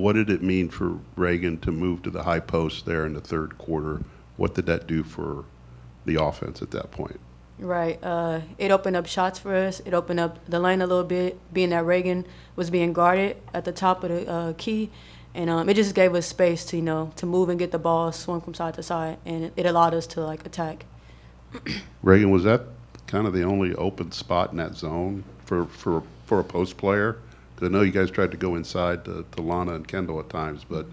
what did it mean for Reagan to move to the high post there in the third quarter? What did that do for the offense at that point? Right. It opened up shots for us. It opened up the lane a little bit, being that Reagan was being guarded at the top of the key. And it just gave us space to, to move and get the ball, swing from side to side, and it allowed us to, attack. Reagan, was that kind of the only open spot in that zone for a post player? Because I know you guys tried to go inside to Lana and Kendall at times, but,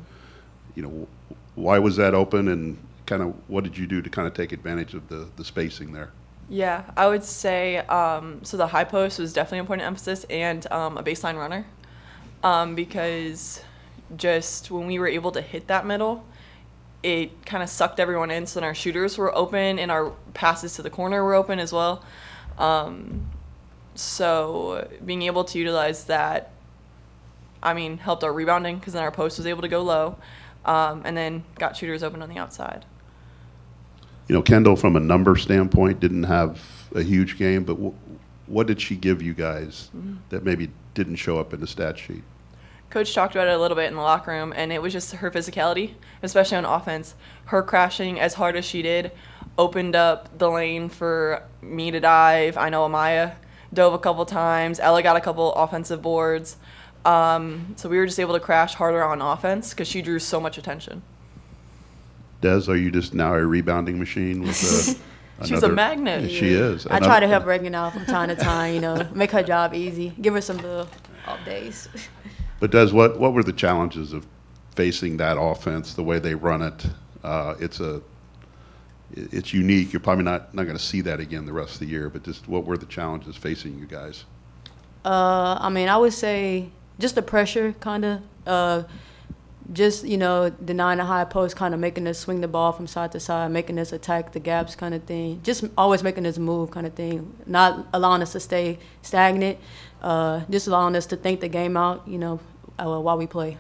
why was that open, and kind of what did you do to kind of take advantage of the spacing there? Yeah, I would say so the high post was definitely an important emphasis, and a baseline runner, because just when we were able to hit that middle, it kind of sucked everyone in. So then our shooters were open and our passes to the corner were open as well. So being able to utilize that, helped our rebounding because then our post was able to go low, and then got shooters open on the outside. Kendall, from a number standpoint, didn't have a huge game, but what did she give you guys that maybe didn't show up in the stat sheet? Coach talked about it a little bit in the locker room, and it was just her physicality, especially on offense. Her crashing as hard as she did opened up the lane for me to dive. I know Amaya dove a couple times. Ella got a couple offensive boards. So we were just able to crash harder on offense because she drew so much attention. Des, are you just now a rebounding machine with She's a magnet. She is. I try to help Reagan out from time to time, make her job easy, give her some little off days. But Des, what were the challenges of facing that offense, the way they run it? It's unique. You're probably not going to see that again the rest of the year, but just what were the challenges facing you guys? I would say just the pressure, kind of. Just, denying the high post, kind of making us swing the ball from side to side, making us attack the gaps kind of thing. Just always making us move kind of thing, not allowing us to stay stagnant, just allowing us to think the game out, while we play.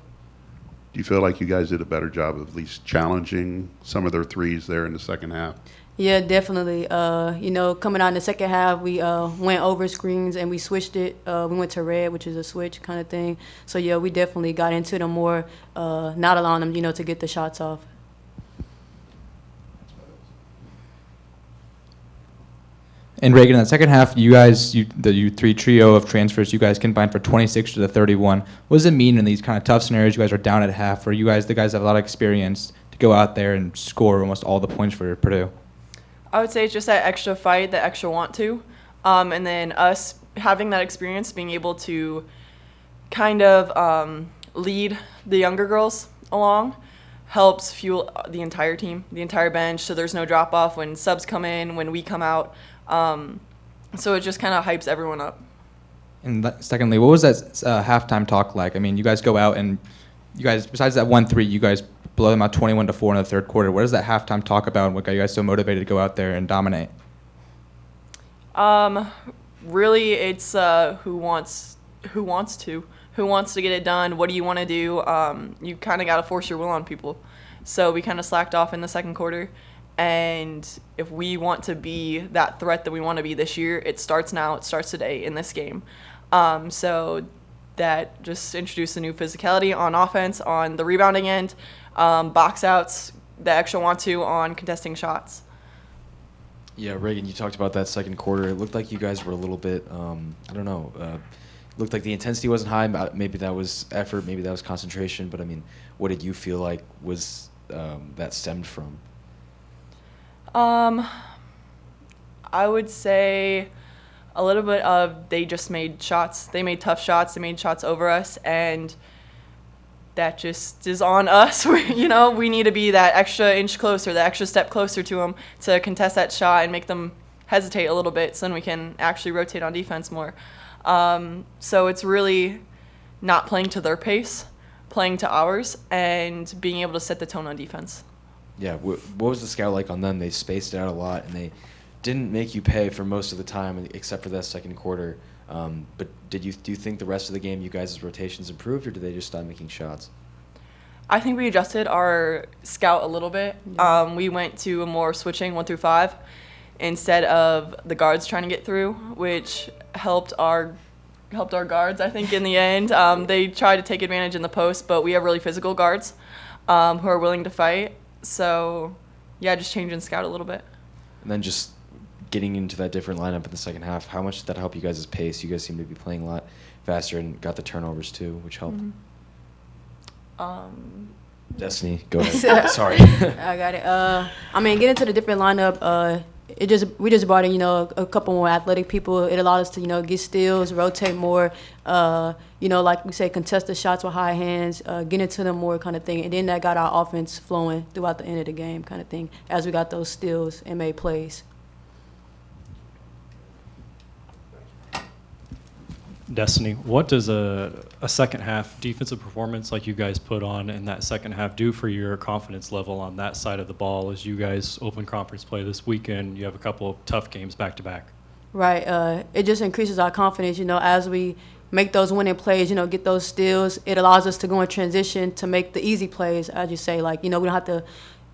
Do you feel like you guys did a better job of at least challenging some of their threes there in the second half? Yeah, definitely. Coming out in the second half, we went over screens and we switched it. We went to red, which is a switch kind of thing. So, yeah, we definitely got into them more, not allowing them, to get the shots off. And Reagan, in the second half, the three trio of transfers, you guys combined for 26 to the 31. What does it mean in these kind of tough scenarios? You guys are down at half, where the guys have a lot of experience to go out there and score almost all the points for Purdue? I would say it's just that extra fight, that extra want to. And then us having that experience, being able to kind of lead the younger girls along helps fuel the entire team, the entire bench, so there's no drop-off when subs come in, when we come out. So it just kind of hypes everyone up. And secondly, what was that halftime talk like? You guys go out and you guys, besides that 1-3, you guys blow them out 21-4 in the third quarter. What does that halftime talk about, and what got you guys so motivated to go out there and dominate? Really, it's who wants to get it done. What do you want to do? You kind of got to force your will on people. So we kind of slacked off in the second quarter. And if we want to be that threat that we want to be this year, it starts now. It starts today in this game. So that just introduced a new physicality on offense, on the rebounding end, box outs, the extra want to on contesting shots. Yeah, Reagan, you talked about that second quarter. It looked like you guys were a little bit, looked like the intensity wasn't high. Maybe that was effort, maybe that was concentration. But, what did you feel like was that stemmed from? I would say a little bit of they just made shots. They made tough shots. They made shots over us, and that just is on us. We need to be that extra inch closer, that extra step closer to them to contest that shot and make them hesitate a little bit so then we can actually rotate on defense more. So it's really not playing to their pace, playing to ours, and being able to set the tone on defense. Yeah, what was the scout like on them? They spaced it out a lot, and they didn't make you pay for most of the time except for that second quarter. But do you think the rest of the game you guys' rotations improved, or did they just stop making shots? I think we adjusted our scout a little bit. We went to a more switching 1 through 5 instead of the guards trying to get through, which helped our helped our guards, I think, in the end. They try to take advantage in the post, but we have really physical guards who are willing to fight. So, yeah, just change and scout a little bit. And then just getting into that different lineup in the second half, how much did that help you guys' pace? You guys seem to be playing a lot faster and got the turnovers too, which helped. Destiny, go ahead. Sorry. I got it. I mean, getting to the different lineup, we just brought in, you know, a couple more athletic people. It allowed us to, you know, get steals, rotate more, you know, like we say, contest the shots with high hands, get into them more kind of thing. And then that got our offense flowing throughout the end of the game kind of thing as we got those steals and made plays. Destiny, what does a second half defensive performance like you guys put on in that second half do for your confidence level on that side of the ball as you guys open conference play this weekend? You have a couple of tough games back to back. Right. It just increases our confidence, you know, as we make those winning plays, you know, get those steals. It allows us to go in transition to make the easy plays, as you say. Like, you know, we don't have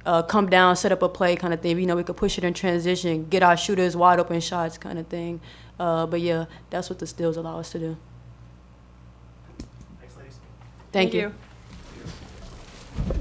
to come down, set up a play kind of thing. You know, we could push it in transition, get our shooters wide open shots kind of thing. But, yeah, that's what the steals allow us to do. Thanks, ladies. Thank you.